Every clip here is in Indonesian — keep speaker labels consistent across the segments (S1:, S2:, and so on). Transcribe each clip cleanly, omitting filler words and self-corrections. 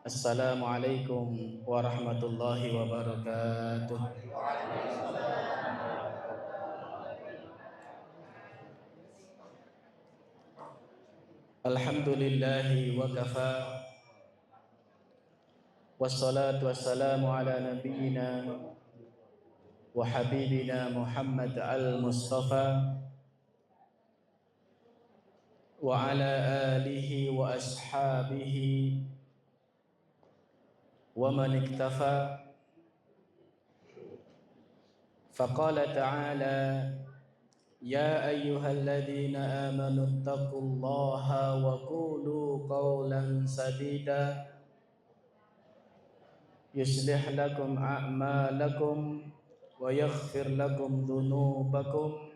S1: Assalamualaikum warahmatullahi wabarakatuh. Alhamdulillahi wa kafa. Wassalatu wassalamu ala nabiyyina wa habibina Muhammad al-Mustafa wa ala alihi wa ashabihi wa man iktafa. Faqala ta'ala ya ayyuhalladzina amanu taqullaha wa qulu qawlan sadida yuslih lakum a'malakum wa yaghfir lakum dhunubakum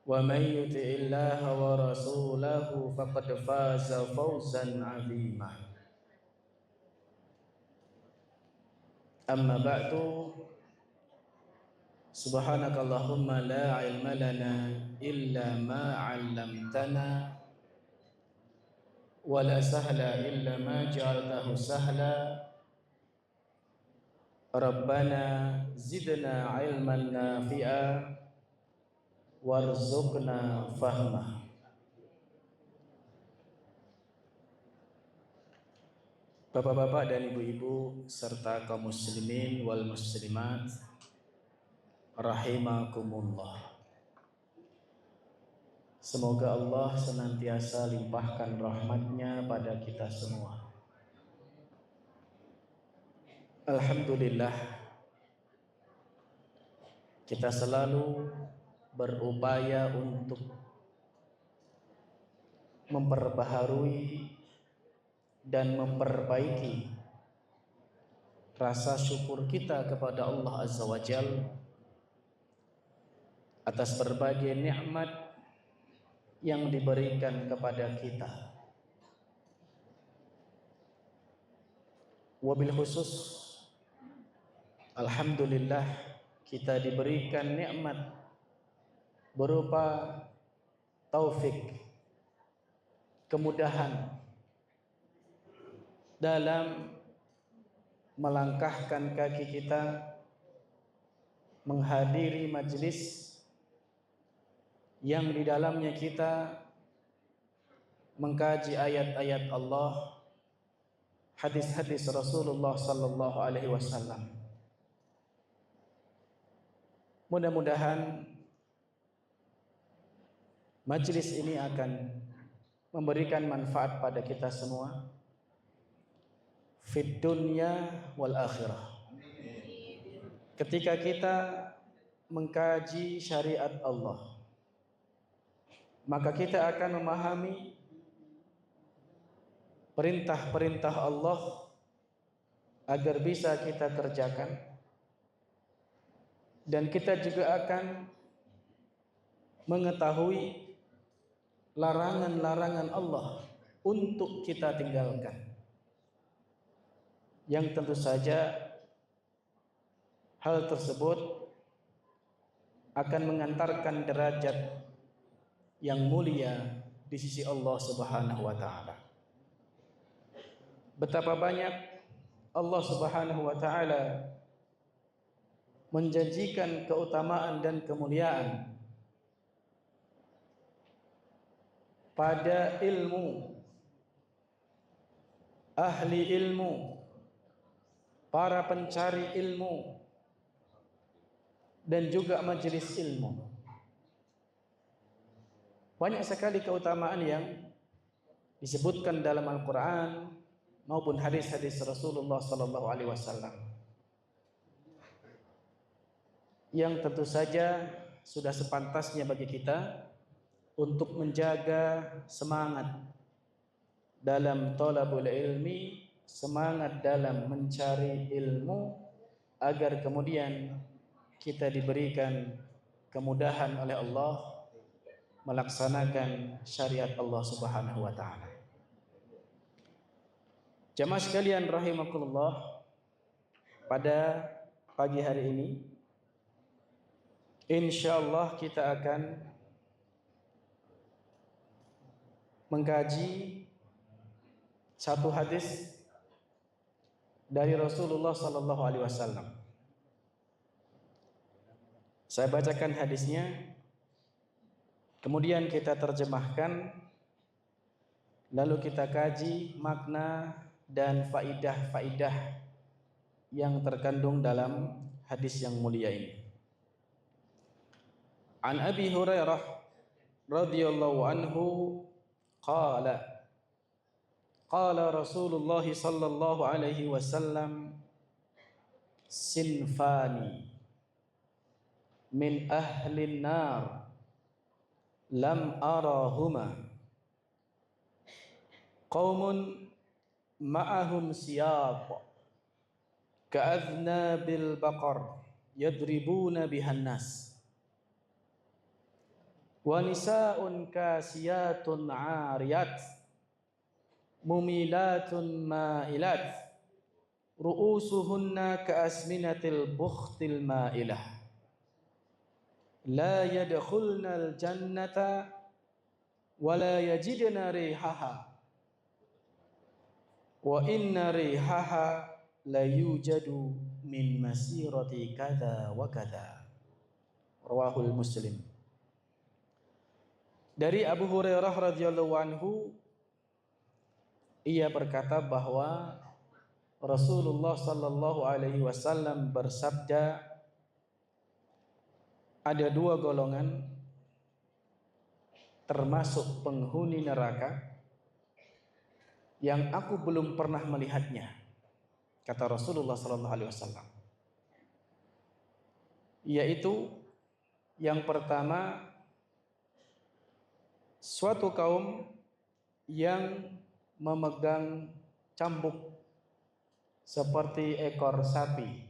S1: wa may yuti'illaha wa rasulahu faqad faza fawzan 'azima. Amma ba'du, subhanakallahumma la ilma lana illa ma 'allamtana wa la sahla illa ma ja'altahu sahla. Rabbana zidna 'ilman nafi'a warzuqna fahma. Bapak-bapak dan ibu-ibu serta kaum muslimin wal muslimat rahimakumullah. Semoga Allah senantiasa limpahkan rahmatnya pada kita semua. Alhamdulillah, kita selalu berupaya untuk memperbaharui dan memperbaiki rasa syukur kita kepada Allah Azza wa Jalla atas berbagai nikmat yang diberikan kepada kita. Wabil khusus, alhamdulillah, kita diberikan nikmat berupa taufik, kemudahan dalam melangkahkan kaki kita menghadiri majelis yang di dalamnya kita mengkaji ayat-ayat Allah, hadis-hadis Rasulullah sallallahu alaihi wasallam. Mudah-mudahan majelis ini akan memberikan manfaat pada kita semua fid dunya wal akhirah. Ketika kita mengkaji syariat Allah, maka kita akan memahami perintah-perintah Allah agar bisa kita kerjakan, dan kita juga akan mengetahui larangan-larangan Allah untuk kita tinggalkan, yang tentu saja hal tersebut akan mengantarkan derajat yang mulia di sisi Allah Subhanahu wa taala. Betapa banyak Allah Subhanahu wa taala menjanjikan keutamaan dan kemuliaan pada ilmu, ahli ilmu, para pencari ilmu, dan juga majelis ilmu. Banyak sekali keutamaan yang disebutkan dalam Al-Quran maupun hadis-hadis Rasulullah sallallahu alaihi wasallam, yang tentu saja sudah sepantasnya bagi kita untuk menjaga semangat dalam thalabul ilmi, semangat dalam mencari ilmu, agar kemudian kita diberikan kemudahan oleh Allah melaksanakan syariat Allah Subhanahu wa taala. Jamaah sekalian rahimakumullah, pada pagi hari ini insyaallah kita akan mengkaji satu hadis dari Rasulullah sallallahu alaihi wasallam. Saya bacakan hadisnya, kemudian kita terjemahkan, lalu kita kaji makna dan faidah-faidah yang terkandung dalam hadis yang mulia ini. An Abi Hurairah radhiyallahu anhu qala qala Rasulullah sallallahu alaihi wasallam sinfani min ahli nar lam arahuma qaumun ma'ahum siyaq ka'adnabil baqar yadribuna bihan nas wa nisa'un kasiyatun 'ariyat mumilatun ma'ilat ru'usuhunna ka'asminatil bukhtil ma'ilah la yadkhulnal jannata wa la yajidna rihaha wa inna rihaha la yujadu min masirati kadza wa kadza. Rawahul Muslim. Dari Abu Hurairah radhiyallahu anhu, ia berkata bahwa Rasulullah sallallahu alaihi wasallam bersabda, ada dua golongan termasuk penghuni neraka yang aku belum pernah melihatnya, kata Rasulullah sallallahu alaihi wasallam. Yaitu yang pertama, suatu kaum yang memegang cambuk seperti ekor sapi.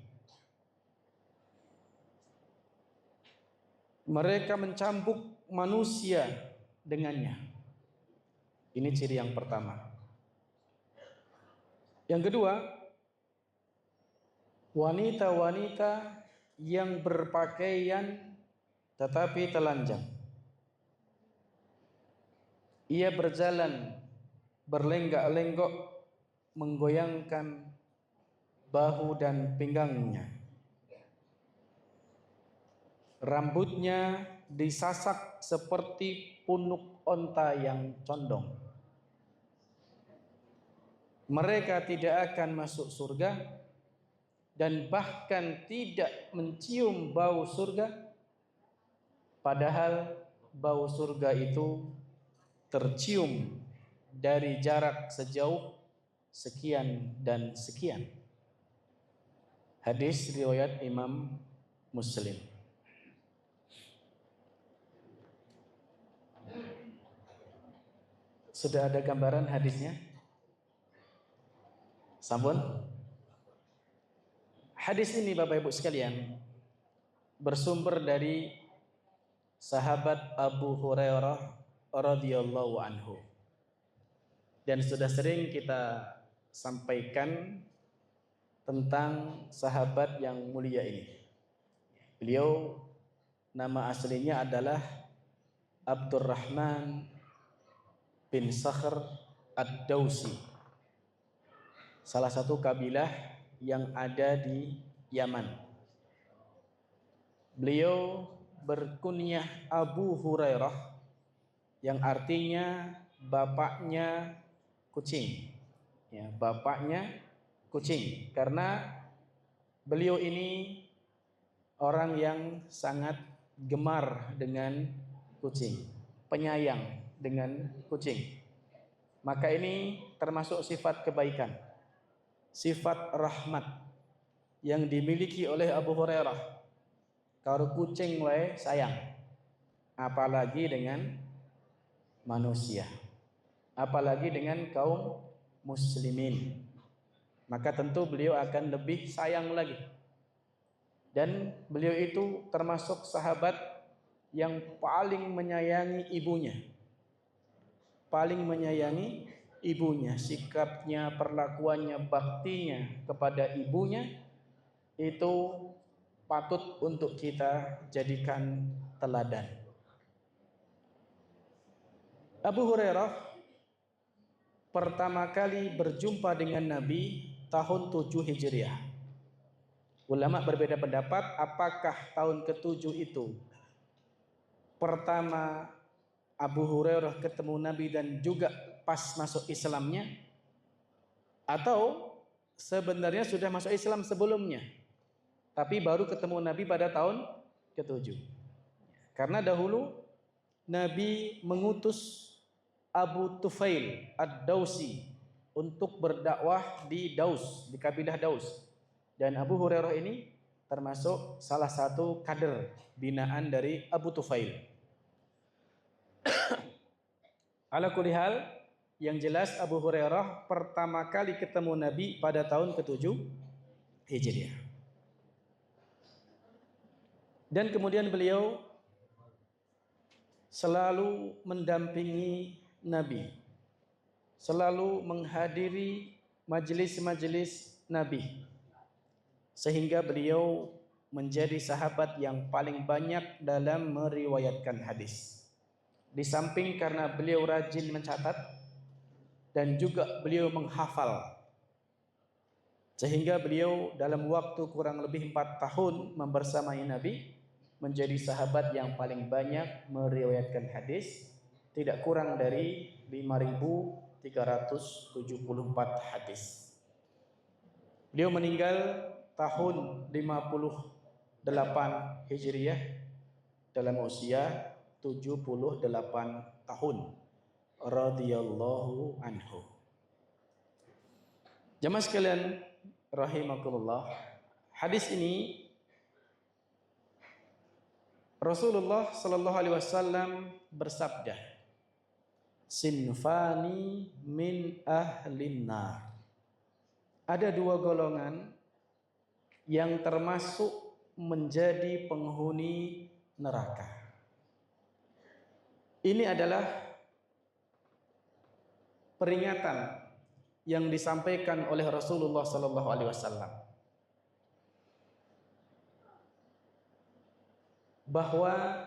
S1: Mereka mencambuk manusia dengannya. Ini ciri yang pertama. Yang kedua, wanita-wanita yang berpakaian tetapi telanjang. Ia berjalan berlenggak-lenggok menggoyangkan bahu dan pinggangnya. Rambutnya disasak seperti punuk onta yang condong. Mereka tidak akan masuk surga dan bahkan tidak mencium bau surga, padahal bau surga itu tercium dari jarak sejauh sekian dan sekian. Hadis riwayat Imam Muslim. Sudah ada gambaran hadisnya? Sampun? Hadis ini Bapak Ibu sekalian bersumber dari sahabat Abu Hurairah radhiyallahu anhu. Dan sudah sering kita sampaikan tentang sahabat yang mulia ini. Beliau nama aslinya adalah Abdurrahman bin Sakhr Ad-Dausi, salah satu kabilah yang ada di Yaman. Beliau berkunyah Abu Hurairah, yang artinya bapaknya kucing. Ya, bapaknya kucing, karena beliau ini orang yang sangat gemar dengan kucing, penyayang dengan kucing. Maka ini termasuk sifat kebaikan, sifat rahmat yang dimiliki oleh Abu Hurairah. Kalau kucing wae sayang, apalagi dengan manusia, apalagi dengan kaum muslimin. Maka tentu beliau akan lebih sayang lagi. Dan beliau itu termasuk sahabat yang paling menyayangi ibunya. Paling menyayangi ibunya. Sikapnya, perlakuannya, baktinya kepada ibunya itu patut untuk kita jadikan teladan. Abu Hurairah pertama kali berjumpa dengan Nabi tahun 7 Hijriah. Ulama berbeda pendapat apakah tahun ke-7 itu pertama Abu Hurairah ketemu Nabi dan juga pas masuk Islamnya, atau sebenarnya sudah masuk Islam sebelumnya tapi baru ketemu Nabi pada tahun ke-7. Karena dahulu Nabi mengutus Abu Tufail Ad-Dausi untuk berdakwah di Daus, di kabilah Daus. Dan Abu Hurairah ini termasuk salah satu kader binaan dari Abu Tufail. Ala kulli hal, yang jelas Abu Hurairah pertama kali ketemu Nabi pada tahun ke-7 Hijriah. Dan kemudian beliau selalu mendampingi Nabi, selalu menghadiri majelis-majelis Nabi, sehingga beliau menjadi sahabat yang paling banyak dalam meriwayatkan hadis. Di samping karena beliau rajin mencatat dan juga beliau menghafal, sehingga beliau dalam waktu kurang lebih 4 tahun membersamai Nabi menjadi sahabat yang paling banyak meriwayatkan hadis, tidak kurang dari 5.374 hadis. Beliau meninggal tahun 58 Hijriah dalam usia 78 tahun radhiyallahu anhu. Jamaah sekalian rahimakumullah, hadis ini Rasulullah sallallahu alaihi wasallam bersabda, sinfani min ahlin nar. Ada 2 golongan yang termasuk menjadi penghuni neraka. Ini adalah peringatan yang disampaikan oleh Rasulullah sallallahu alaihi wasallam bahwa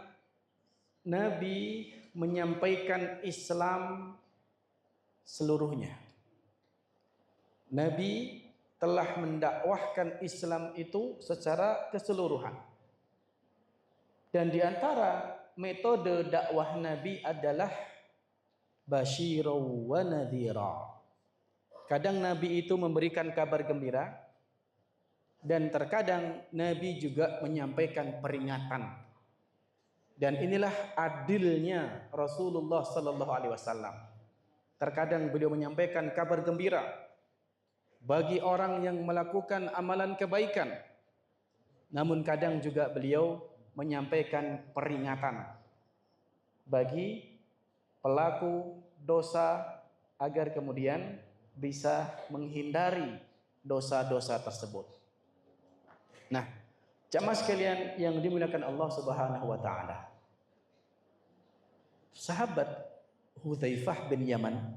S1: Nabi menyampaikan Islam seluruhnya. Nabi telah mendakwahkan Islam itu secara keseluruhan. Dan di antara metode dakwah Nabi adalah basyira wa nadhira. Kadang Nabi itu memberikan kabar gembira, dan terkadang Nabi juga menyampaikan peringatan. Dan inilah adilnya Rasulullah sallallahu alaihi wasallam. Terkadang beliau menyampaikan kabar gembira bagi orang yang melakukan amalan kebaikan, namun kadang juga beliau menyampaikan peringatan bagi pelaku dosa agar kemudian bisa menghindari dosa-dosa tersebut. Nah, jamaah sekalian yang dimuliakan Allah Subhanahu wa taala, sahabat Hudzaifah bin Yaman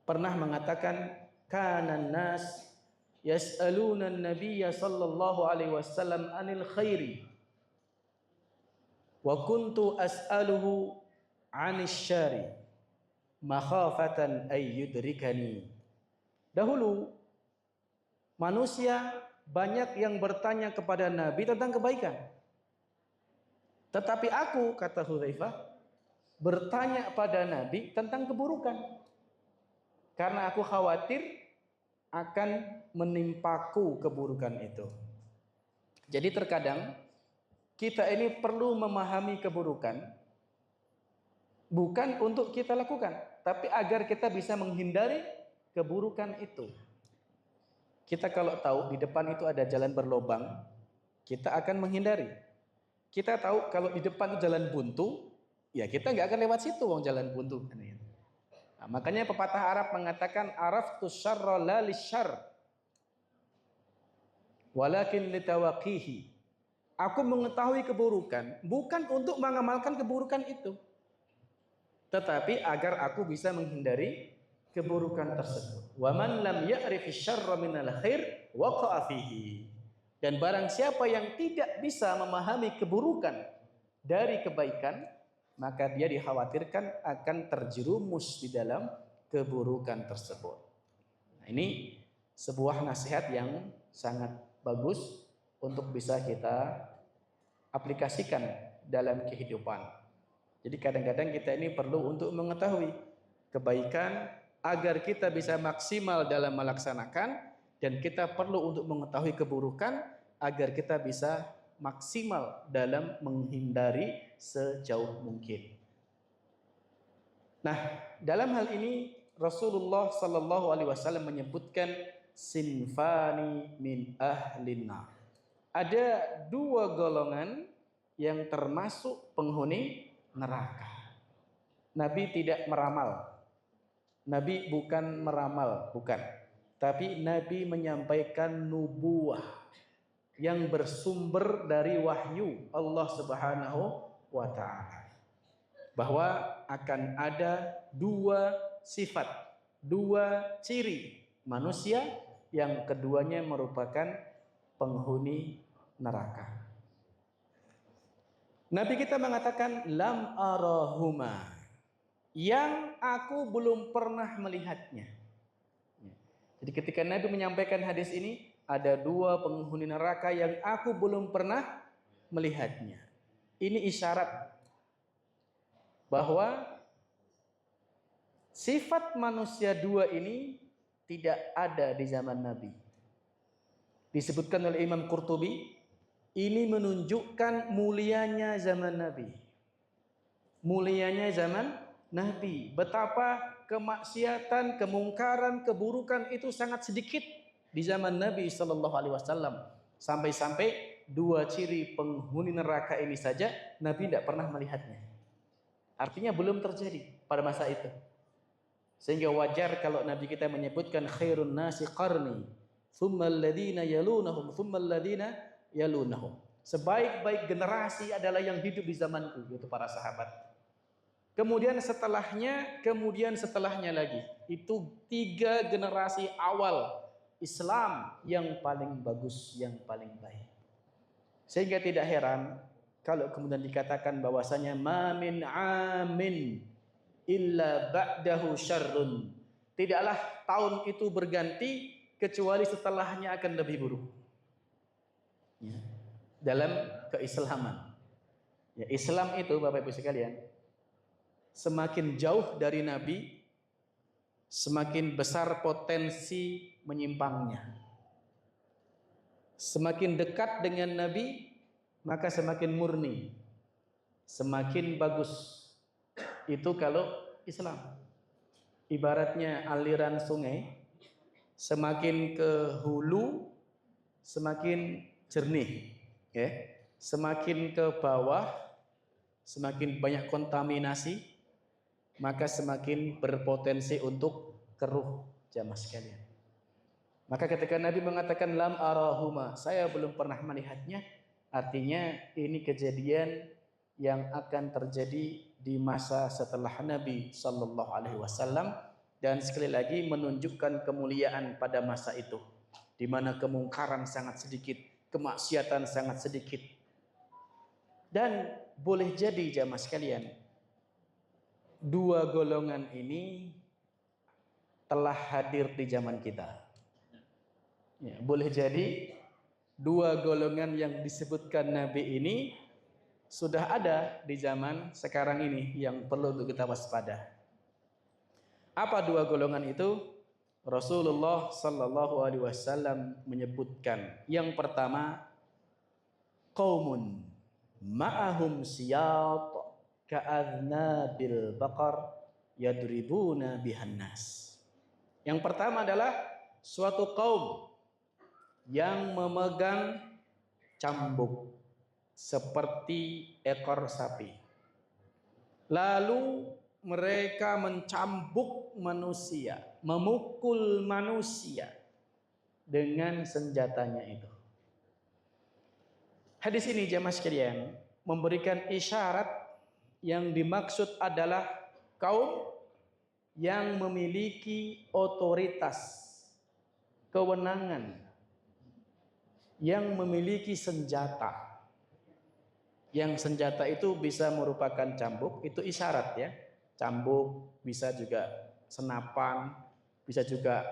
S1: pernah mengatakan, kana nas yas'aluna an-nabiyya sallallahu alaihi wasallam anil khairi wa kuntu as'aluhu 'anis syari makhafatan ay yudrikani. Dahulu manusia banyak yang bertanya kepada Nabi tentang kebaikan, tetapi aku, kata Hudzaifah, bertanya pada Nabi tentang keburukan karena aku khawatir akan menimpaku keburukan itu. Jadi terkadang kita ini perlu memahami keburukan bukan untuk kita lakukan, tapi agar kita bisa menghindari keburukan itu. Kita kalau tahu di depan itu ada jalan berlobang, kita akan menghindari. Kita tahu kalau di depan itu jalan buntu, ya kita nggak akan lewat situ, wong jalan buntu. Nah, makanya pepatah Arab mengatakan araftu syarra la lisyarr walakin litawaqihi. Aku mengetahui keburukan bukan untuk mengamalkan keburukan itu, tetapi agar aku bisa menghindari keburukan tersebut. Wa man lam ya'rifi syarra minal khair waqa'a fihi. Dan barang siapa yang tidak bisa memahami keburukan dari kebaikan, maka dia dikhawatirkan akan terjerumus di dalam keburukan tersebut. Nah, ini sebuah nasihat yang sangat bagus untuk bisa kita aplikasikan dalam kehidupan. Jadi kadang-kadang kita ini perlu untuk mengetahui kebaikan agar kita bisa maksimal dalam melaksanakan, dan kita perlu untuk mengetahui keburukan agar kita bisa maksimal dalam menghindari sejauh mungkin. Nah, dalam hal ini Rasulullah Sallallahu Alaihi Wasallam menyebutkan sinfani min ahlin nar. Ada dua golongan yang termasuk penghuni neraka. Nabi tidak meramal. Nabi bukan meramal, bukan. Tapi Nabi menyampaikan nubuah yang bersumber dari wahyu Allah Subhanahu wa taala. Bahwa akan ada dua sifat, dua ciri manusia yang keduanya merupakan penghuni neraka. Nabi kita mengatakan lam arahuma, yang aku belum pernah melihatnya. Jadi ketika Nabi menyampaikan hadis ini, ada dua penghuni neraka yang aku belum pernah melihatnya. Ini isyarat bahwa sifat manusia dua ini tidak ada di zaman Nabi. Disebutkan oleh Imam Qurtubi, ini menunjukkan mulianya zaman Nabi. Mulianya zaman Nabi. Betapa kemaksiatan, kemungkaran, keburukan itu sangat sedikit di zaman Nabi Sallallahu Alaihi Wasallam. Sampai-sampai dua ciri penghuni neraka ini saja Nabi tidak pernah melihatnya. Artinya belum terjadi pada masa itu. Sehingga wajar kalau Nabi kita menyebutkan khairun nasi qarni, thumma alladhina yalunahum, thumma alladhina yalunahum. Sebaik-baik generasi adalah yang hidup di zamanku, yaitu para sahabat. Kemudian setelahnya lagi. Itu 3 generasi awal Islam yang paling bagus, yang paling baik. Sehingga tidak heran kalau kemudian dikatakan bahwasanya ma min amin illa ba'dahu syarrun. Tidaklah tahun itu berganti kecuali setelahnya akan lebih buruk. Ya. Dalam keislaman. Ya, Islam itu Bapak Ibu sekalian, semakin jauh dari Nabi, semakin besar potensi menyimpangnya. Semakin dekat dengan Nabi, maka semakin murni, semakin bagus. Itu kalau Islam. Ibaratnya aliran sungai, semakin ke hulu semakin jernih, ya. Semakin ke bawah semakin banyak kontaminasi, maka semakin berpotensi untuk keruh, jamaah sekalian. Maka ketika Nabi mengatakan lam arahuma, saya belum pernah melihatnya, artinya ini kejadian yang akan terjadi di masa setelah Nabi Sallallahu Alaihi Wasallam, dan sekali lagi menunjukkan kemuliaan pada masa itu, di mana kemungkaran sangat sedikit, kemaksiatan sangat sedikit. Dan boleh jadi jamaah sekalian, dua golongan ini telah hadir di zaman kita. Ya, boleh jadi dua golongan yang disebutkan Nabi ini sudah ada di zaman sekarang ini yang perlu untuk kita waspada. Apa dua golongan itu? Rasulullah Sallallahu Alaihi Wasallam menyebutkan, yang pertama, qaumun ma'ahum siyat ka'adnabil baqar yadribuna bihan nas. Yang pertama adalah suatu kaum yang memegang cambuk seperti ekor sapi. Lalu mereka mencambuk manusia, memukul manusia dengan senjatanya itu. Hadis ini jamaah sekalian memberikan isyarat yang dimaksud adalah kaum yang memiliki otoritas, kewenangan, yang memiliki senjata. Yang senjata itu bisa merupakan cambuk, itu isyarat ya. Cambuk bisa juga senapan, bisa juga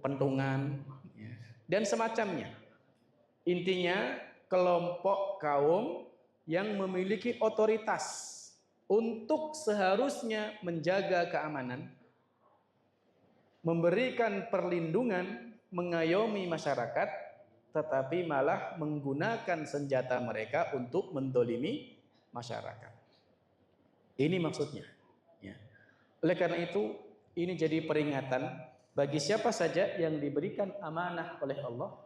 S1: pentungan, dan semacamnya. Intinya kelompok kaum yang memiliki otoritas untuk seharusnya menjaga keamanan, memberikan perlindungan, mengayomi masyarakat, tetapi malah menggunakan senjata mereka untuk mendolimi masyarakat. Ini maksudnya. Ya. Oleh karena itu, ini jadi peringatan bagi siapa saja yang diberikan amanah oleh Allah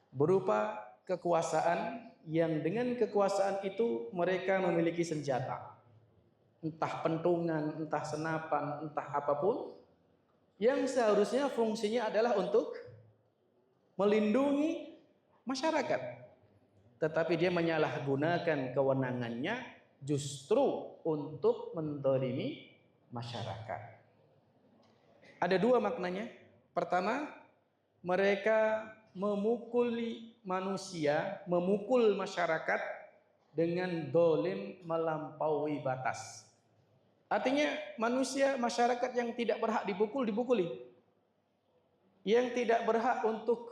S1: berupa kekuasaan, yang dengan kekuasaan itu mereka memiliki senjata, entah pentungan, entah senapan, entah apapun, yang seharusnya fungsinya adalah untuk melindungi masyarakat, tetapi dia menyalahgunakan kewenangannya justru untuk mendolimi masyarakat. Ada dua maknanya. Pertama, mereka memukuli manusia, memukul masyarakat dengan dolim melampaui batas. Artinya manusia, masyarakat yang tidak berhak dipukul, dipukuli. Yang tidak berhak untuk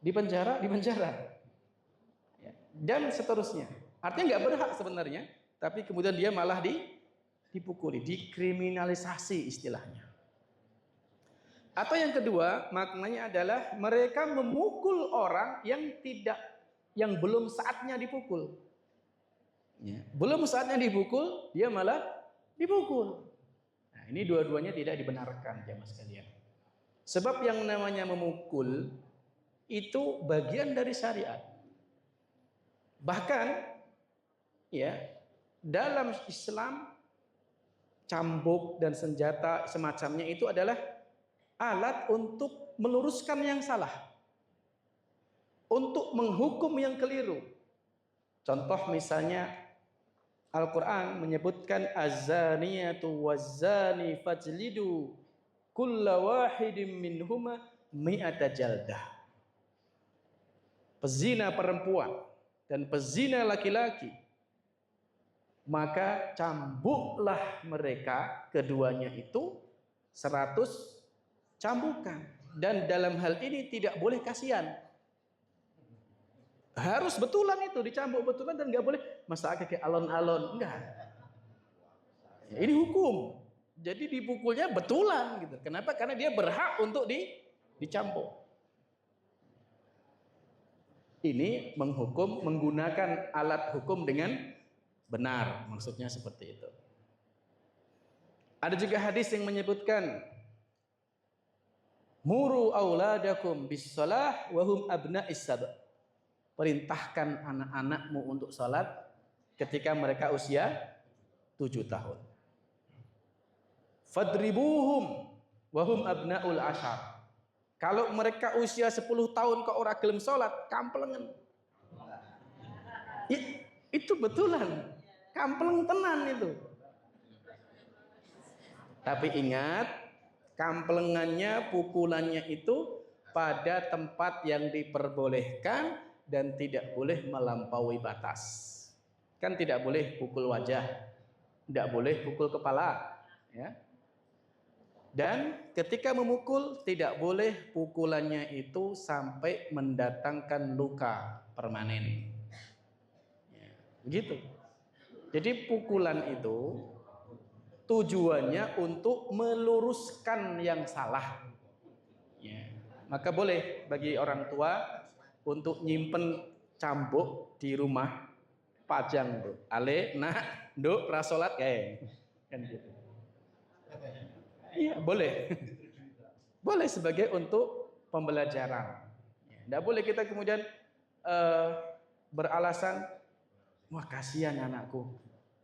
S1: dipenjara, dipenjara. Dan seterusnya. Artinya nggak berhak sebenarnya, tapi kemudian dia malah dipukuli, dikriminalisasi istilahnya. Atau yang kedua, maknanya adalah mereka memukul orang yang belum saatnya dipukul. Ya, belum saatnya dipukul, dia malah dipukul. Nah, ini dua-duanya tidak dibenarkan, jamaah sekalian. Sebab yang namanya memukul itu bagian dari syariat. Bahkan, ya, dalam Islam cambuk dan senjata semacamnya itu adalah alat untuk meluruskan yang salah, untuk menghukum yang keliru. Contoh misalnya Al-Quran menyebutkan az-zaniyatu waz-zani fajlidu kulla wahidin minhuma mi'ata jaldah. Pezina perempuan dan pezina laki-laki, maka cambuklah mereka keduanya itu 100 cambukan. Dan dalam hal ini tidak boleh kasihan, harus betulan, itu dicambuk betulan, dan nggak boleh masa kayak alon-alon, enggak. Ini hukum. Jadi dipukulnya betulan gitu. Kenapa? Karena dia berhak untuk dicambuk. Ini menghukum menggunakan alat hukum dengan benar, maksudnya seperti itu. Ada juga hadis yang menyebutkan muru auladakum bis-shalah wa hum abna'is sab'. Perintahkan anak-anakmu untuk salat ketika mereka usia 7 tahun. Fadribuhum wa hum abna'ul ashar. Kalau mereka usia 10 tahun kok ora gelem salat, kamplengen. Itu betulan. Kampleng tenan itu. Tapi ingat, kamplengannya, pukulannya itu pada tempat yang diperbolehkan dan tidak boleh melampaui batas. Kan tidak boleh pukul wajah, tidak boleh pukul kepala, ya. Dan ketika memukul tidak boleh pukulannya itu sampai mendatangkan luka permanen. Ya, begitu. Jadi pukulan itu tujuannya untuk meluruskan yang salah. Ya. Maka boleh bagi orang tua untuk nyimpen cambuk di rumah, pajang tuh. Ale, nak, nduk, rasolat kayak kan gitu. Iya, boleh. Boleh sebagai untuk pembelajaran. Tidak boleh kita kemudian beralasan, wah kasihan anakku,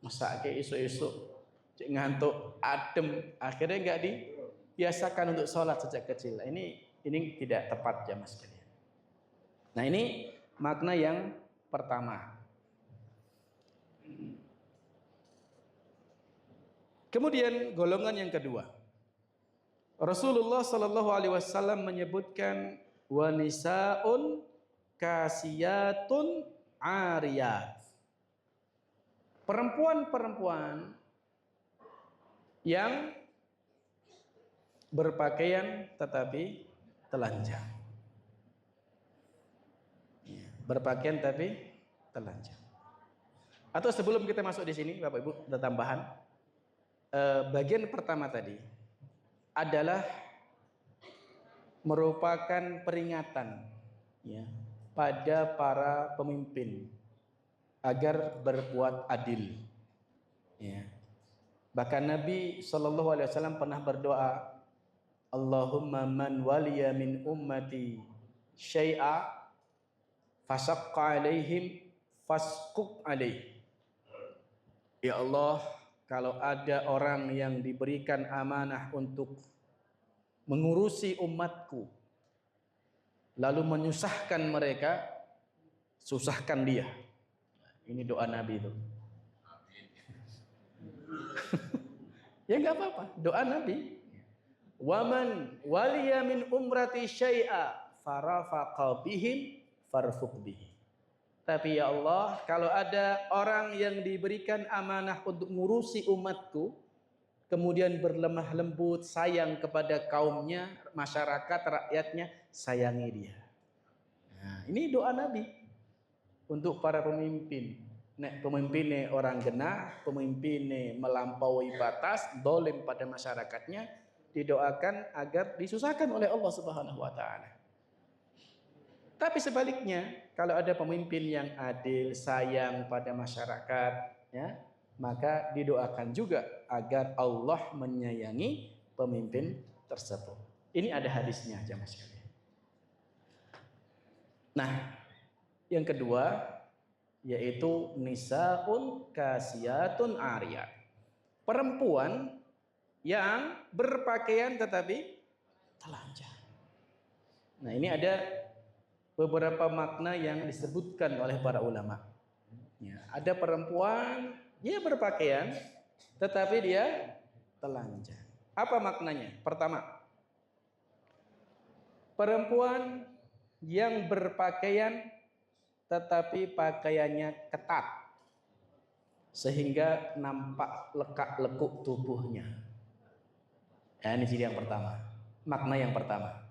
S1: masa kayak isu-isu cik ngantuk, adem, akhirnya nggak dibiasakan untuk sholat sejak kecil. Ini tidak tepat, jamaah sekalian. Nah, ini makna yang pertama. Kemudian golongan yang kedua, Rasulullah Shallallahu Alaihi Wasallam menyebutkan wanisaun kasiyatun ariyat, perempuan-perempuan yang berpakaian tetapi telanjang. Berpakaian tapi telanjang. Atau sebelum kita masuk di sini, Bapak Ibu, ada tambahan. Bagian pertama tadi adalah merupakan peringatan, ya, pada para pemimpin agar berbuat adil. Ya. Bahkan Nabi SAW pernah berdoa, Allahumma man waliya min ummati syai'a fasaqqa alaihim fasquq alaih. Ya Allah, kalau ada orang yang diberikan amanah untuk mengurusi umatku lalu menyusahkan mereka, susahkan dia. Ini doa Nabi itu. Ya enggak apa-apa, doa Nabi. Waman waliya min umrati syai'a farafaqa bihim farfuq bihi. Tapi ya Allah, kalau ada orang yang diberikan amanah untuk ngurusi umatku, kemudian berlemah lembut, sayang kepada kaumnya, masyarakat, rakyatnya, sayangi dia. Nah, ini doa Nabi untuk para pemimpin. Nek pemimpinnya orang genah, pemimpinnya melampaui batas, dolim pada masyarakatnya, didoakan agar disusahkan oleh Allah Subhanahu wa Ta'ala. Tapi sebaliknya, kalau ada pemimpin yang adil, sayang pada masyarakat, ya, maka didoakan juga agar Allah menyayangi pemimpin tersebut. Ini ada hadisnya, jamaah sekalian. Nah, yang kedua yaitu nisaun kasiyatun ariyat. Perempuan yang berpakaian tetapi telanjang. Nah, ini ada beberapa makna yang disebutkan oleh para ulama. Ya, ada perempuan dia berpakaian tetapi dia telanjang. Apa maknanya? Pertama, perempuan yang berpakaian tetapi pakaiannya ketat sehingga nampak lekak-lekuk tubuhnya. Ya, ini ciri yang pertama. Makna yang pertama.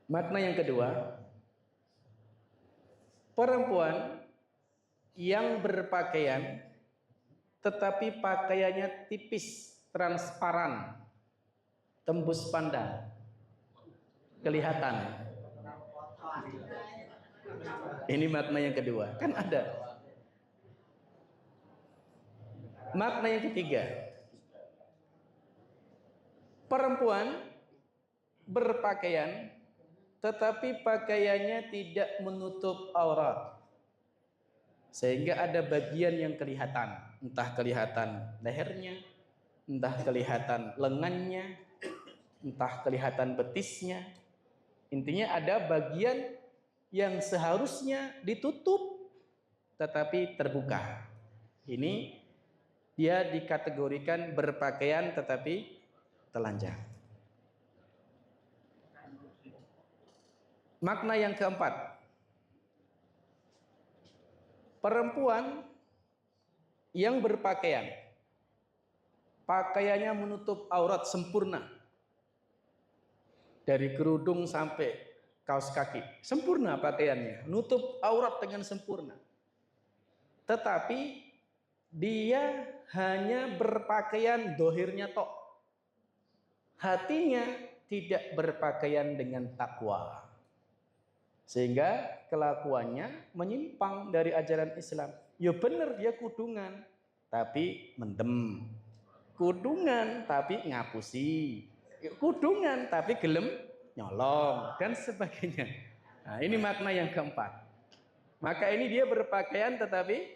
S1: Makna yang kedua, perempuan yang berpakaian tetapi pakaiannya tipis, transparan, tembus pandang, kelihatan. Ini makna yang kedua. Kan ada. Makna yang ketiga, perempuan berpakaian tetapi pakaiannya tidak menutup aurat, sehingga ada bagian yang kelihatan, entah kelihatan lehernya, entah kelihatan lengannya, entah kelihatan betisnya. Intinya ada bagian yang seharusnya ditutup tetapi terbuka. Ini dia dikategorikan berpakaian tetapi telanjang. Makna yang keempat, perempuan yang berpakaian, pakaiannya menutup aurat sempurna, dari kerudung sampai kaos kaki, sempurna pakaiannya, nutup aurat dengan sempurna. Tetapi dia hanya berpakaian dohirnya tok, hatinya tidak berpakaian dengan takwa, sehingga kelakuannya menyimpang dari ajaran Islam. Ya bener dia kudungan tapi mendem, kudungan tapi ngapusi, kudungan tapi gelem nyolong dan sebagainya. Nah, ini makna yang keempat. Maka ini dia berpakaian tetapi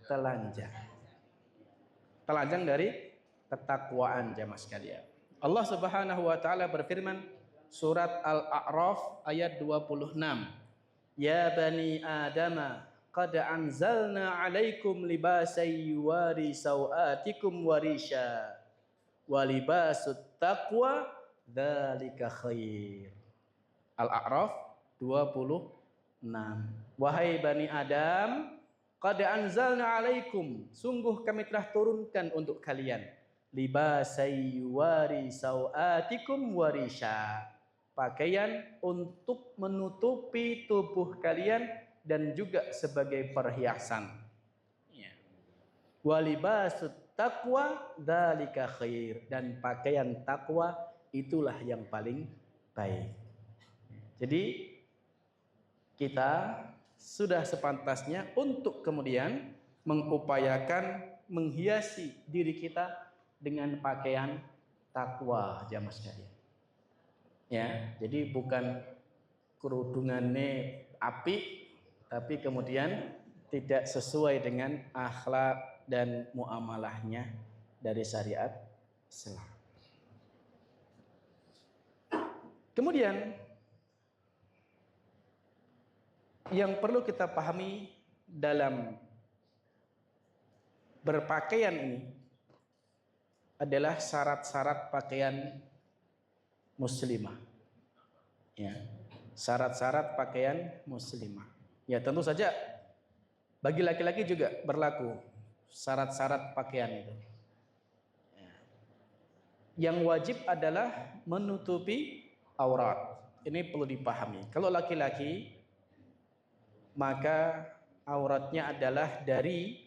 S1: telanjang. Telanjang dari ketakwaan, jamaah sekalian. Allah Subhanahu wa taala berfirman surat Al-A'raf ayat 26. Ya bani Adama qad anzalna 'alaikum libasan yuwari sawatikum warisha wa libasut taqwa dzalika khair. Al-A'raf 26. Wahai bani Adam, qad anzalna 'alaikum, sungguh kami telah turunkan untuk kalian libasan yuwari sawatikum warisha, pakaian untuk menutupi tubuh kalian dan juga sebagai perhiasan. Ya. Walibasut taqwa dzalika khair, dan pakaian takwa itulah yang paling baik. Jadi kita sudah sepantasnya untuk kemudian mengupayakan menghiasi diri kita dengan pakaian takwa, jamaah sekalian. Ya, jadi bukan kerudungannya api tapi kemudian tidak sesuai dengan akhlak dan muamalahnya dari syariat Islam. Kemudian yang perlu kita pahami dalam berpakaian ini adalah syarat-syarat pakaian muslimah. Ya, syarat-syarat pakaian muslimah. Ya, tentu saja bagi laki-laki juga berlaku syarat-syarat pakaian itu. Ya. Yang wajib adalah menutupi aurat. Ini perlu dipahami. Kalau laki-laki maka auratnya adalah dari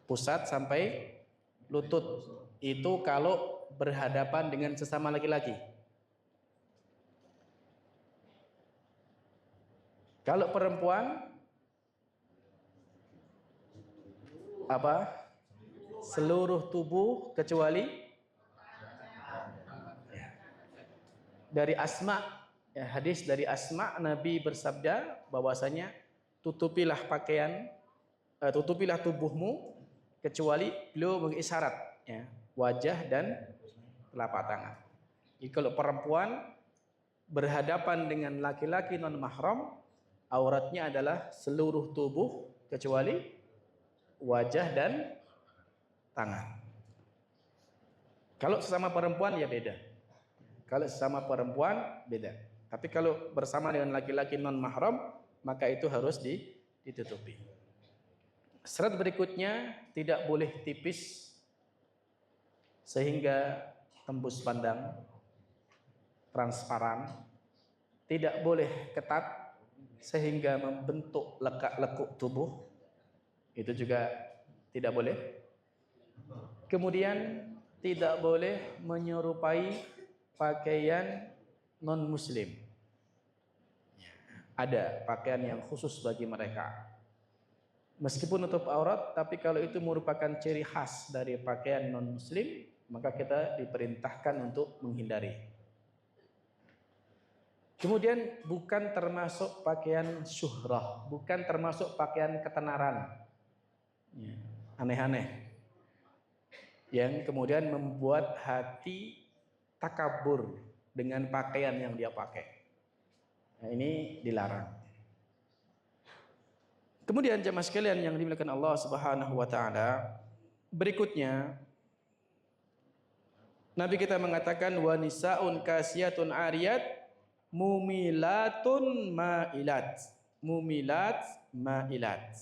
S1: pusat sampai lutut. Itu kalau berhadapan dengan sesama laki-laki. Kalau perempuan apa? Seluruh tubuh kecuali dari Asma. Ya, hadis dari Asma, Nabi bersabda bahwasanya tutupilah tubuhmu kecuali beliau mengisyarat, ya, wajah dan telapak tangan. Jadi kalau perempuan berhadapan dengan laki-laki non mahram, auratnya adalah seluruh tubuh kecuali wajah dan tangan. Kalau sesama perempuan ya beda. Kalau sesama perempuan beda. Tapi kalau bersama dengan laki-laki non mahram, maka itu harus ditutupi. Syarat berikutnya, tidak boleh tipis sehingga tembus pandang, transparan. Tidak boleh ketat sehingga membentuk lekuk tubuh. Itu juga tidak boleh. Kemudian tidak boleh menyerupai pakaian non muslim. Ada pakaian yang khusus bagi mereka. Meskipun nutup aurat, tapi kalau itu merupakan ciri khas dari pakaian non muslim, maka kita diperintahkan untuk menghindari. Kemudian bukan termasuk pakaian syuhrah, bukan termasuk pakaian ketenaran, ya, aneh-aneh, yang kemudian membuat hati takabur dengan pakaian yang dia pakai. Nah, ini dilarang. Kemudian jemaah sekalian yang dimuliakan Allah Subhanahu wa taala, berikutnya Nabi kita mengatakan wa nisaun kasiyatun ariyat mumilatun ma'ilat. Mumilat ma'ilat.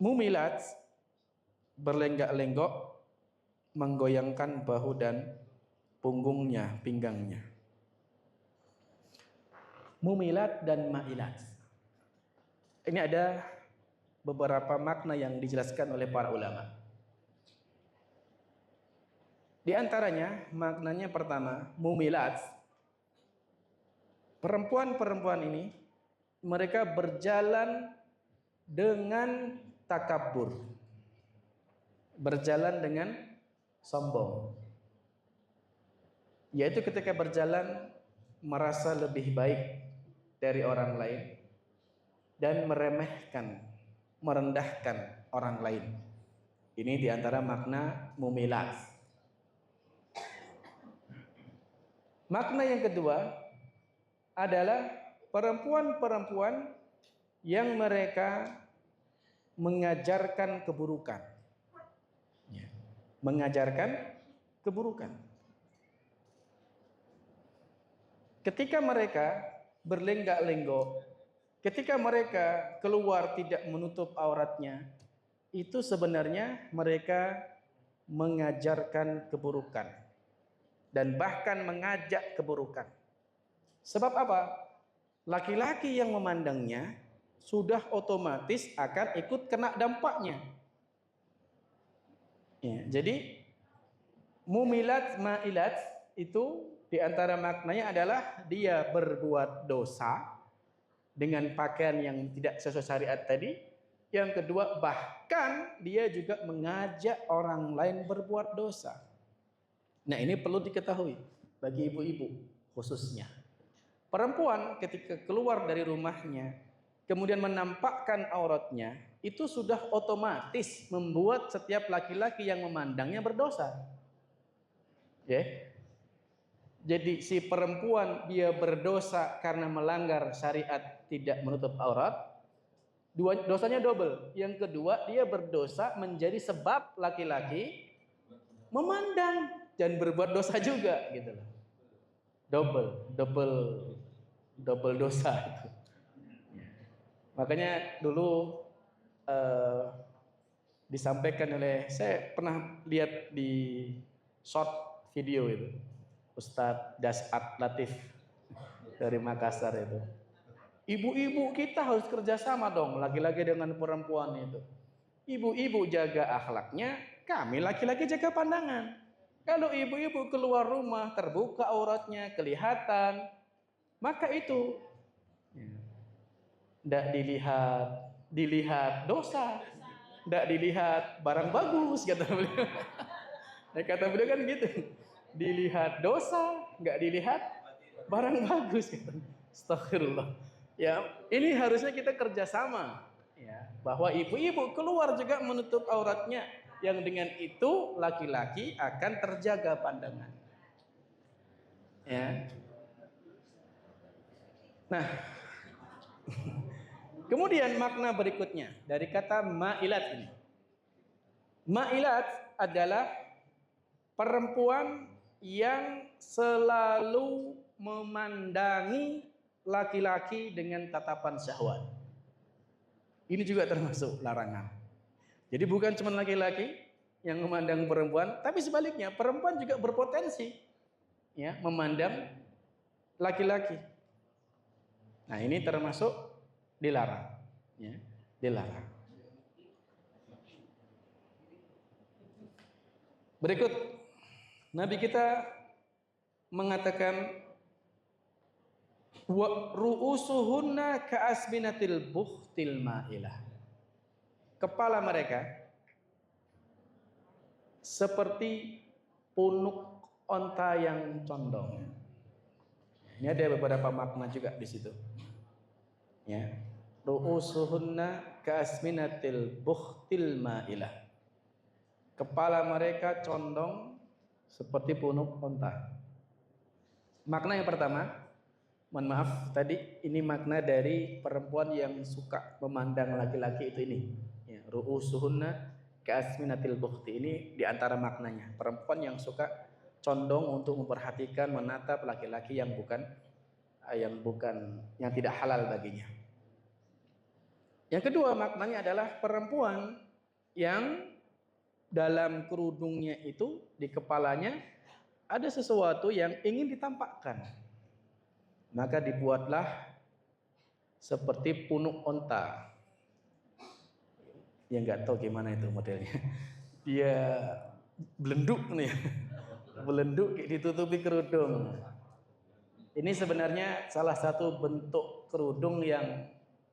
S1: Mumilat berlenggak-lenggok, menggoyangkan bahu dan punggungnya, pinggangnya. Mumilat dan ma'ilat. Ini ada beberapa makna yang dijelaskan oleh para ulama. Di antaranya maknanya pertama, mumilat. Perempuan-perempuan ini mereka berjalan dengan takabur. Berjalan dengan sombong. Yaitu ketika berjalan merasa lebih baik dari orang lain dan meremehkan, merendahkan orang lain. Ini diantara makna mumilat. Makna yang kedua adalah perempuan-perempuan yang mereka mengajarkan keburukan. Ya. Mengajarkan keburukan. Ketika mereka berlenggak-lenggok, ketika mereka keluar tidak menutup auratnya, itu sebenarnya mereka mengajarkan keburukan. dan bahkan mengajak keburukan. Sebab apa? Laki-laki yang memandangnya sudah otomatis akan ikut kena dampaknya. Ya, jadi mumilat ma'ilat itu diantara maknanya adalah dia berbuat dosa dengan pakaian yang tidak sesuai syariat tadi. Yang kedua, bahkan dia juga mengajak orang lain berbuat dosa. Nah, ini perlu diketahui bagi ibu-ibu khususnya. Perempuan ketika keluar dari rumahnya kemudian menampakkan auratnya, itu sudah otomatis membuat setiap laki-laki yang memandangnya berdosa. Ya. Jadi si perempuan dia berdosa karena melanggar syariat tidak menutup aurat, dosanya double. Yang kedua, dia berdosa menjadi sebab laki-laki memandang dan berbuat dosa juga gitu loh. Double dosa itu. Makanya dulu disampaikan oleh, saya pernah lihat di short video itu, Ustadz Dasat Latif dari Makassar itu. Ibu-ibu kita harus kerjasama dong, laki-laki dengan perempuan itu. Ibu-ibu jaga akhlaknya, kami laki-laki jaga pandangan. Kalau ibu-ibu keluar rumah terbuka auratnya, kelihatan, maka itu tidak dilihat dosa, tidak dilihat barang bagus, kata beliau. Nah, kata beliau kan gitu, dilihat dosa, nggak dilihat barang bagus. Astagfirullah. Ya, ini harusnya kita kerjasama, ya, bahwa ibu-ibu keluar juga menutup auratnya, yang dengan itu laki-laki akan terjaga pandangan. Ya. Nah, kemudian makna berikutnya dari kata ma'ilat ini. Ma'ilat adalah perempuan yang selalu memandangi laki-laki dengan tatapan syahwat. Ini juga termasuk larangan. Jadi bukan cuma laki-laki yang memandang perempuan, tapi sebaliknya perempuan juga berpotensi ya memandang laki-laki. Nah, ini termasuk dilarang, ya, dilarang. Berikut Nabi kita mengatakan wa ru'usuhunna ka'asminatil buhtil ma'ilah. Kepala mereka seperti punuk onta yang condong. Ini ada beberapa makna juga di situ. Ya. Ru'usuhunna ka'asminatil buhtil ma'ilah. Kepala mereka condong seperti punuk onta. Makna yang pertama, mohon maaf tadi ini makna dari perempuan yang suka memandang laki-laki itu ini. Ya, ru'usuhunna ka'asminatil buhti, ini diantara maknanya. Perempuan yang suka condong untuk memperhatikan, menatap laki-laki yang tidak halal baginya. Yang kedua maknanya adalah perempuan yang dalam kerudungnya itu, di kepalanya ada sesuatu yang ingin ditampakkan. Maka dibuatlah seperti punuk onta. Ya nggak tahu gimana itu modelnya. Dia belenduk nih, belenduk ditutupi kerudung. Ini sebenarnya salah satu bentuk kerudung yang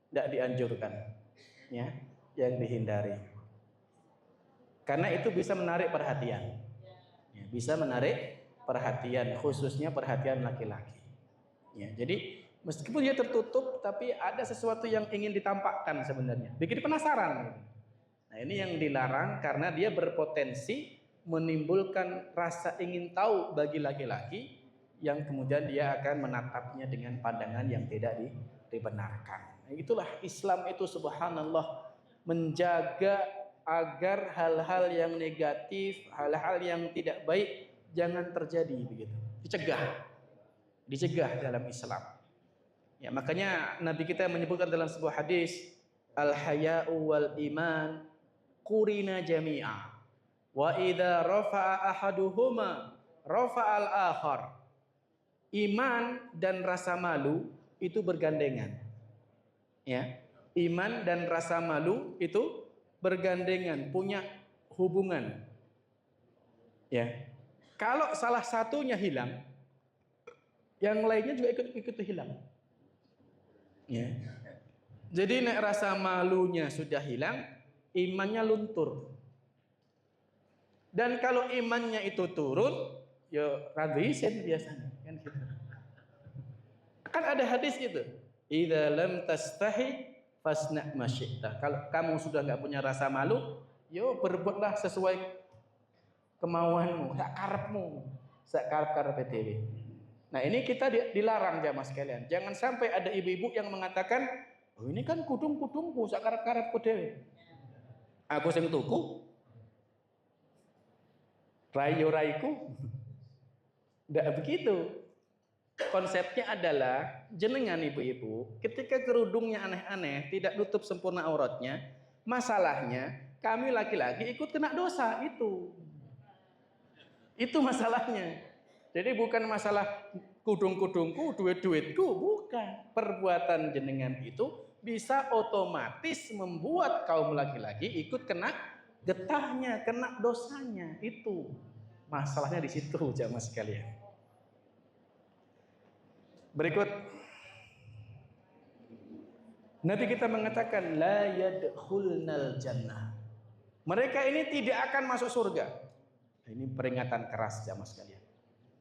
S1: tidak dianjurkan, ya, yang dihindari. Karena itu bisa menarik perhatian, ya, bisa menarik perhatian, khususnya perhatian laki-laki. Ya, jadi meskipun dia tertutup, tapi ada sesuatu yang ingin ditampakkan sebenarnya, bikin penasaran. Nah, ini yang dilarang karena dia berpotensi menimbulkan rasa ingin tahu bagi laki-laki, yang kemudian dia akan menatapnya dengan pandangan yang tidak dibenarkan. Nah, itulah Islam itu, subhanallah, menjaga agar hal-hal yang negatif, hal-hal yang tidak baik jangan terjadi begitu. Dicegah dalam Islam. Ya, makanya Nabi kita menyebutkan dalam sebuah hadis, al-haya'u wal iman qurina jami'a wa idza rafa'a ahaduhuma rafa'al akhar. Iman dan rasa malu itu bergandengan. Ya. Iman dan rasa malu itu bergandengan, punya hubungan. Ya. Kalau salah satunya hilang, yang lainnya juga ikut hilang. Ya. Jadi nek rasa malunya sudah hilang, imannya luntur. Dan kalau imannya itu turun, ya rada isin biasanya kan gitu. Kan ada hadis itu, idza lam tastahi fasna ma syi'ta. Kalau kamu sudah enggak punya rasa malu, yo berbuatlah sesuai kemauanmu, sak karepmu, sak karep-karepe dhewe. Nah, ini kita dilarang jamaah sekalian. Jangan sampai ada ibu-ibu yang mengatakan, "Oh, ini kan kudung-kudungku, sak karep-karepku dhewe. Aku sing tuku, rai-raiku." Enggak begitu. Konsepnya adalah jenengan ibu-ibu, ketika kerudungnya aneh-aneh, tidak nutup sempurna auratnya, masalahnya kami laki-laki ikut kena dosa itu. Itu masalahnya. Jadi bukan masalah kudung-kudungku, duit-duitku, bukan. Perbuatan jenengan itu bisa otomatis membuat kaum laki-laki ikut kena getahnya, kena dosanya. Itu masalahnya di situ, jamaah sekalian. Berikut, Nabi kita mengatakan la yadkhulnal jannah. Mereka ini tidak akan masuk surga. Ini peringatan keras jamaah sekalian.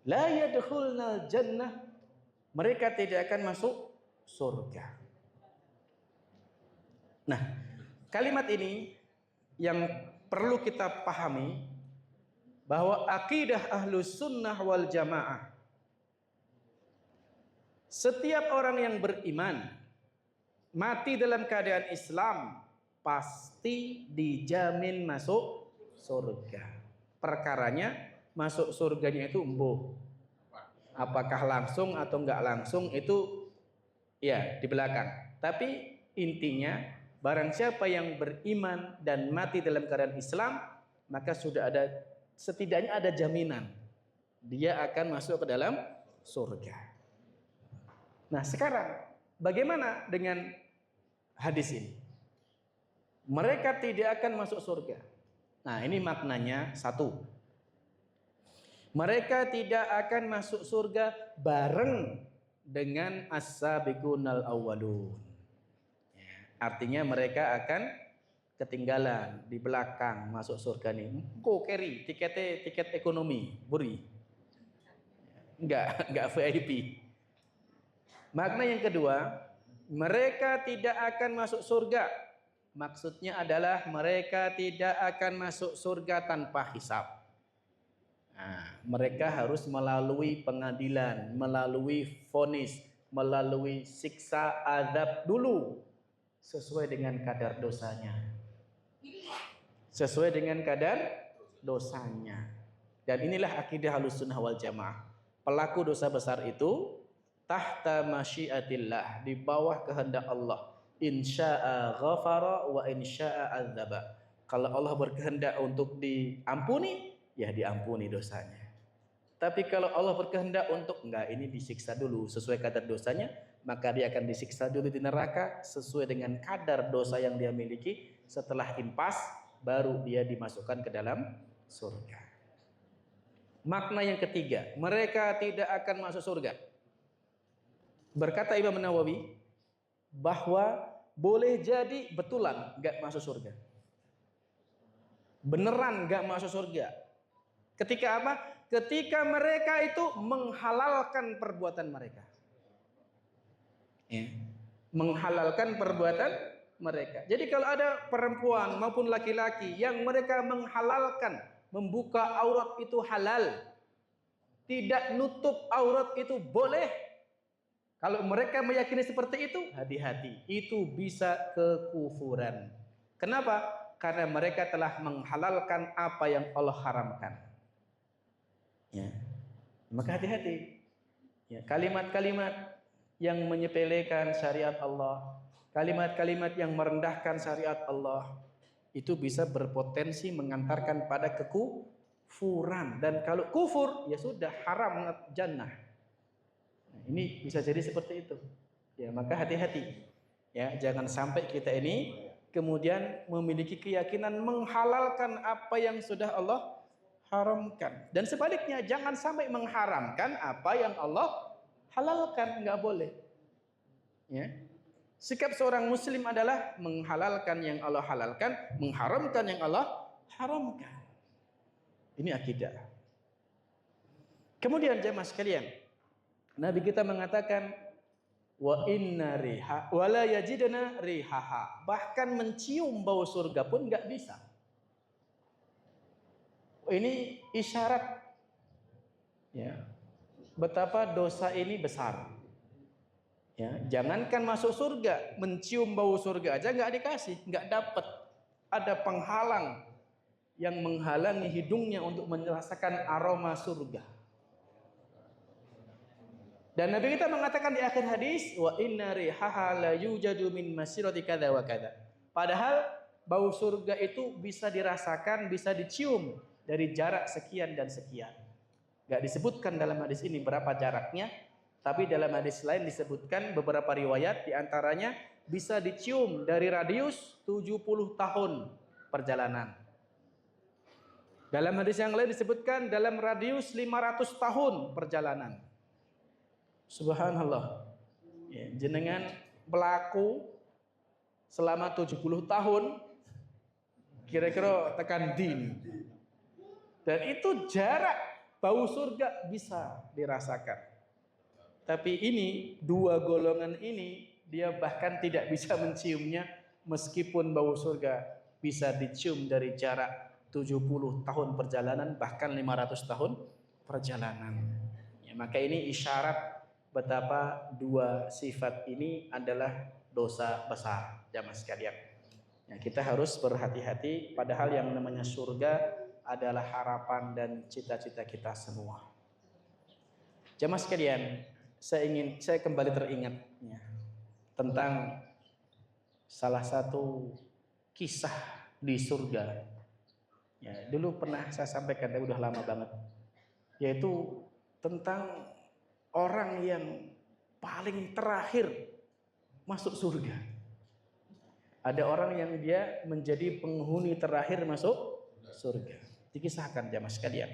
S1: La yadkhulnal jannah. Mereka tidak akan masuk surga. Nah, kalimat ini yang perlu kita pahami bahwa akidah Ahlus Sunnah wal Jamaah, setiap orang yang beriman mati dalam keadaan Islam pasti dijamin masuk surga. Perkaranya masuk surganya itu embuh. Apakah langsung atau enggak langsung itu ya di belakang. Tapi intinya barang siapa yang beriman dan mati dalam keadaan Islam, maka sudah ada, setidaknya ada jaminan dia akan masuk ke dalam surga. Nah, sekarang bagaimana dengan hadis ini? Mereka tidak akan masuk surga. Nah, ini maknanya satu. Mereka tidak akan masuk surga bareng dengan as-sabiqunal awwalun. Artinya mereka akan ketinggalan di belakang masuk surga nih. Kok carry tiket ekonomi, buri. Enggak VIP. Makna yang kedua, mereka tidak akan masuk surga. Maksudnya adalah mereka tidak akan masuk surga tanpa hisab. Nah, mereka harus melalui pengadilan, melalui vonis, melalui siksa azab dulu sesuai dengan kadar dosanya. Sesuai dengan kadar dosanya. Dan inilah akidah Ahlussunnah wal Jamaah. Pelaku dosa besar itu tahta masyiatillah, di bawah kehendak Allah. Insya'a ghafara wa insya'a adzaba. Kalau Allah berkehendak untuk diampuni, ya diampuni dosanya. Tapi kalau Allah berkehendak untuk enggak, ini disiksa dulu sesuai kadar dosanya, maka dia akan disiksa dulu di neraka sesuai dengan kadar dosa yang dia miliki. Setelah impas, baru dia dimasukkan ke dalam surga. Makna yang ketiga, mereka tidak akan masuk surga. Berkata Imam Nawawi bahwa boleh jadi betulan enggak masuk surga. Beneran enggak masuk surga. Ketika apa? Ketika mereka itu menghalalkan perbuatan mereka. Ya. Menghalalkan perbuatan mereka. Jadi kalau ada perempuan maupun laki-laki yang mereka menghalalkan membuka aurat itu halal, tidak nutup aurat itu boleh. Kalau mereka meyakini seperti itu, hati-hati. Itu bisa kekufuran. Kenapa? Karena mereka telah menghalalkan apa yang Allah haramkan. Ya. Maka hati-hati. Ya, kalimat-kalimat yang menyepelekan syariat Allah, kalimat-kalimat yang merendahkan syariat Allah, itu bisa berpotensi mengantarkan pada furan. Dan kalau kufur, ya sudah haram jannah. Nah, ini bisa jadi seperti itu. Ya, maka hati-hati. Ya, jangan sampai kita ini kemudian memiliki keyakinan menghalalkan apa yang sudah Allah haramkan. Dan sebaliknya, jangan sampai mengharamkan apa yang Allah halalkan, nggak boleh. Ya. Sikap seorang muslim adalah menghalalkan yang Allah halalkan, mengharamkan yang Allah haramkan. Ini akidah. Kemudian jemaah sekalian, Nabi kita mengatakan wa inna riha wala yajidna rihaha. Bahkan mencium bau surga pun nggak bisa. Ini isyarat ya, betapa dosa ini besar. Ya, jangankan masuk surga, mencium bau surga aja nggak dikasih, nggak dapat. Ada penghalang yang menghalangi hidungnya untuk merasakan aroma surga. Dan Nabi kita mengatakan di akhir hadis, wa inna rihaha la yujadu min masirati kadza wa kadza. Padahal bau surga itu bisa dirasakan, bisa dicium dari jarak sekian dan sekian. Gak disebutkan dalam hadis ini berapa jaraknya, tapi dalam hadis lain disebutkan beberapa riwayat, diantaranya bisa dicium dari radius 70 tahun perjalanan. Dalam hadis yang lain disebutkan dalam radius 500 tahun perjalanan. Subhanallah. Ya, jenengan pelaku selama 70 tahun, kira-kira tekan din. Dan itu jarak bau surga bisa dirasakan. Tapi ini, dua golongan ini, dia bahkan tidak bisa menciumnya meskipun bau surga bisa dicium dari jarak 70 tahun perjalanan, bahkan 500 tahun perjalanan. Ya, maka ini isyarat betapa dua sifat ini adalah dosa besar, jamaah sekalian. Ya, kita harus berhati-hati, padahal yang namanya surga adalah harapan dan cita-cita kita semua. Jamaah sekalian, saya kembali teringat ya, tentang salah satu kisah di surga. Ya, dulu pernah saya sampaikan, udah lama banget, yaitu tentang orang yang paling terakhir masuk surga. Ada orang yang dia menjadi penghuni terakhir masuk surga. Dikisahkan jamaah sekalian.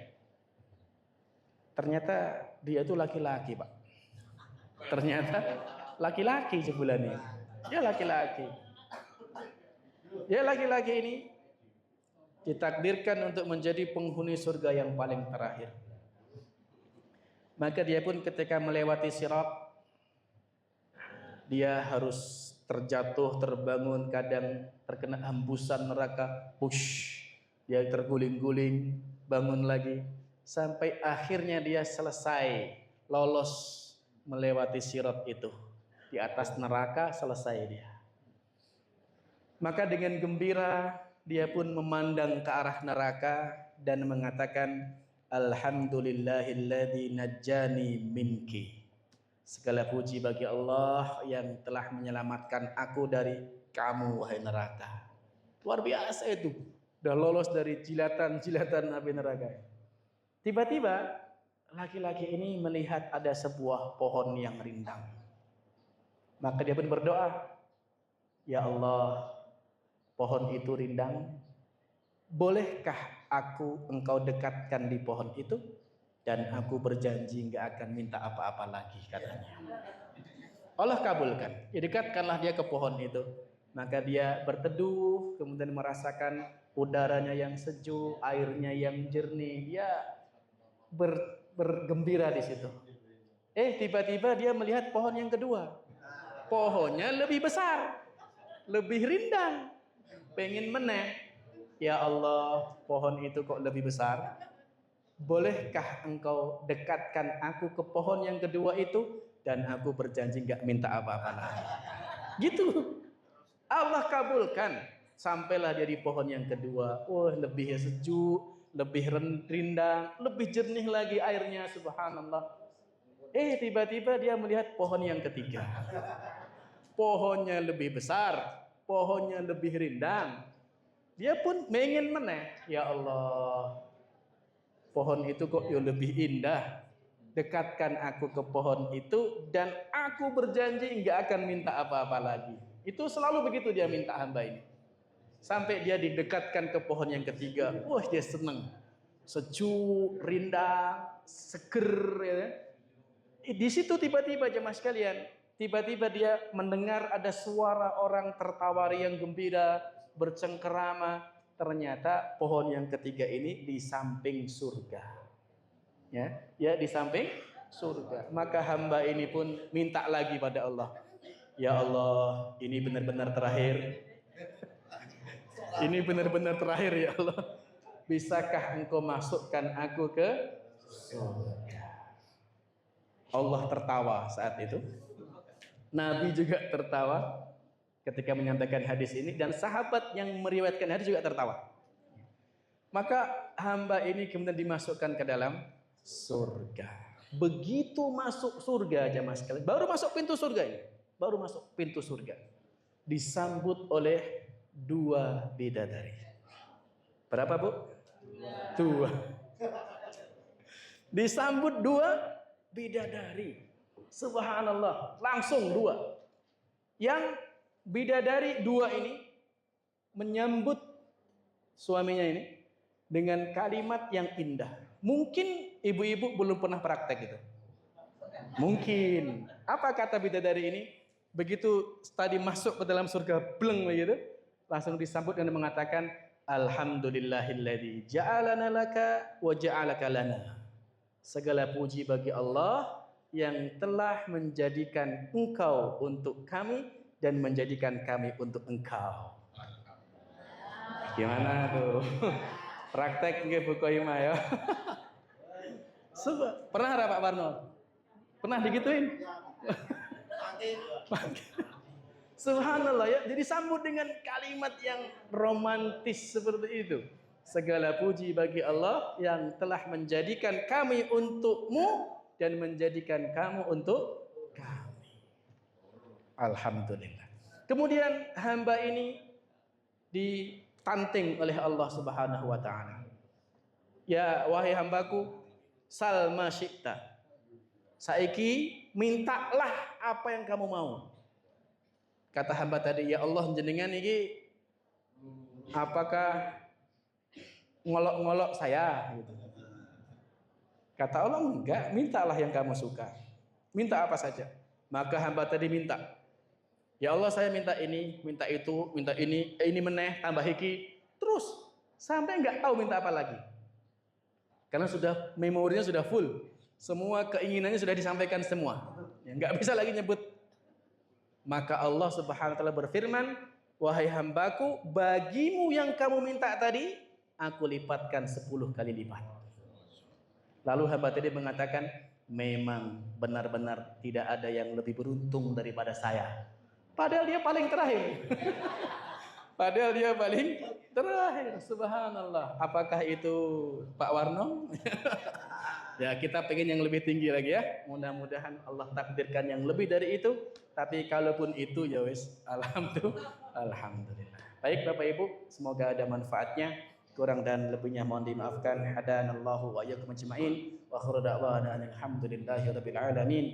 S1: Ternyata dia itu laki-laki, Pak. Ternyata laki-laki sebulannya. Dia laki-laki. Dia laki-laki ini ditakdirkan untuk menjadi penghuni surga yang paling terakhir. Maka dia pun ketika melewati sirat, dia harus terjatuh, terbangun, kadang terkena hembusan neraka, push, dia terguling-guling, bangun lagi, sampai akhirnya dia selesai, lolos melewati sirat itu. Di atas neraka selesai dia. Maka dengan gembira dia pun memandang ke arah neraka dan mengatakan, Alhamdulillahilladzi najjani minki. Segala puji bagi Allah yang telah menyelamatkan aku dari kamu, wahai neraka. Luar biasa itu. Udah lolos dari jilatan-jilatan api neraka. Tiba-tiba laki-laki ini melihat ada sebuah pohon yang rindang. Maka dia pun berdoa, ya Allah, pohon itu rindang, bolehkah engkau dekatkan di pohon itu? Dan aku berjanji nggak akan minta apa-apa lagi, katanya. Allah kabulkan, ya dekatkanlah dia ke pohon itu. Maka dia berteduh, kemudian merasakan udaranya yang sejuk, airnya yang jernih. Dia bergembira di situ. Tiba-tiba dia melihat pohon yang kedua. Pohonnya lebih besar, lebih rindang. Pengen meneh, ya Allah, pohon itu kok lebih besar? Bolehkah engkau dekatkan aku ke pohon yang kedua itu? Dan aku berjanji gak minta apa-apa lagi. Gitu. Allah kabulkan. Sampailah dia di pohon yang kedua. Lebih sejuk, lebih rindang, lebih jernih lagi airnya, subhanallah. Tiba-tiba dia melihat pohon yang ketiga. Pohonnya lebih besar, pohonnya lebih rindang. Dia pun ingin meneh, ya Allah, pohon itu kok yo lebih indah. Dekatkan aku ke pohon itu dan aku berjanji nggak akan minta apa-apa lagi. Itu selalu begitu dia minta hamba ini. Sampai dia didekatkan ke pohon yang ketiga. Wah, dia senang. Sejuk, rindang, seger ya. Di situ tiba-tiba jemaah sekalian, tiba-tiba dia mendengar ada suara orang tertawa yang gembira, bercengkerama. Ternyata pohon yang ketiga ini di samping surga. Ya, di samping surga. Maka hamba ini pun minta lagi pada Allah. Ya Allah, ini benar-benar terakhir. Ini benar-benar terakhir ya Allah. Bisakah engkau masukkan aku ke surga? Allah tertawa saat itu. Nabi juga tertawa ketika menyampaikan hadis ini. Dan sahabat yang meriwayatkan hadis juga tertawa. Maka hamba ini kemudian dimasukkan ke dalam surga. Begitu masuk surga jemaah sekalian, baru masuk pintu surga ini. Baru masuk pintu surga. Disambut oleh 2 bidadari. Berapa, Bu? 2. Disambut 2 bidadari. Subhanallah, langsung 2. Yang bidadari 2 ini menyambut suaminya ini dengan kalimat yang indah. Mungkin ibu-ibu belum pernah praktek itu. Mungkin. Apa kata bidadari ini? Begitu tadi masuk ke dalam surga, bleng begitu, langsung disambut dan mengatakan, Alhamdulillahilladzi ja'alana laka wa ja'alaka lana. Segala puji bagi Allah yang telah menjadikan engkau untuk kami dan menjadikan kami untuk engkau. Gimana tuh? Praktek nggih Bu Koima ya. Pernah ada Pak Warno? Pernah digituin? Subhanallah ya. Jadi sambut dengan kalimat yang romantis seperti itu. Segala puji bagi Allah yang telah menjadikan kami untukmu dan menjadikan kamu untuk kami. Alhamdulillah. Kemudian hamba ini ditanting oleh Allah Subhanahu wa taala. Ya wahai hambaku, sal ma syi'ta. Saiki mintalah apa yang kamu mau. Kata hamba tadi, ya Allah jenengan iki apakah ngolok-ngolok saya gitu. Kata Allah, enggak, mintalah yang kamu suka. Minta apa saja. Maka hamba tadi minta, ya Allah saya minta ini, minta itu, minta ini meneh, tambah iki, terus sampai enggak tahu minta apa lagi. Karena sudah memorinya sudah full. Semua keinginannya sudah disampaikan semua. Ya, enggak bisa lagi nyebut. Maka Allah Subhanahu wa taala berfirman, wahai hambaku, bagimu yang kamu minta tadi, aku lipatkan 10 kali lipat. Lalu hamba tadi mengatakan, memang benar-benar tidak ada yang lebih beruntung daripada saya. Padahal dia paling terakhir. Padahal dia paling terakhir. Subhanallah. Apakah itu Pak Warno? Ya kita pengen yang lebih tinggi lagi ya. Mudah-mudahan Allah takdirkan yang lebih dari itu. Tapi kalaupun itu ya wis, alhamdulillah. Baik Bapak Ibu, semoga ada manfaatnya. Kurang dan lebihnya mohon dimaafkan. Hadanallahu wa iyyakum ajma'in. Wa akhiru da'wana alhamdulillahi rabbil alamin.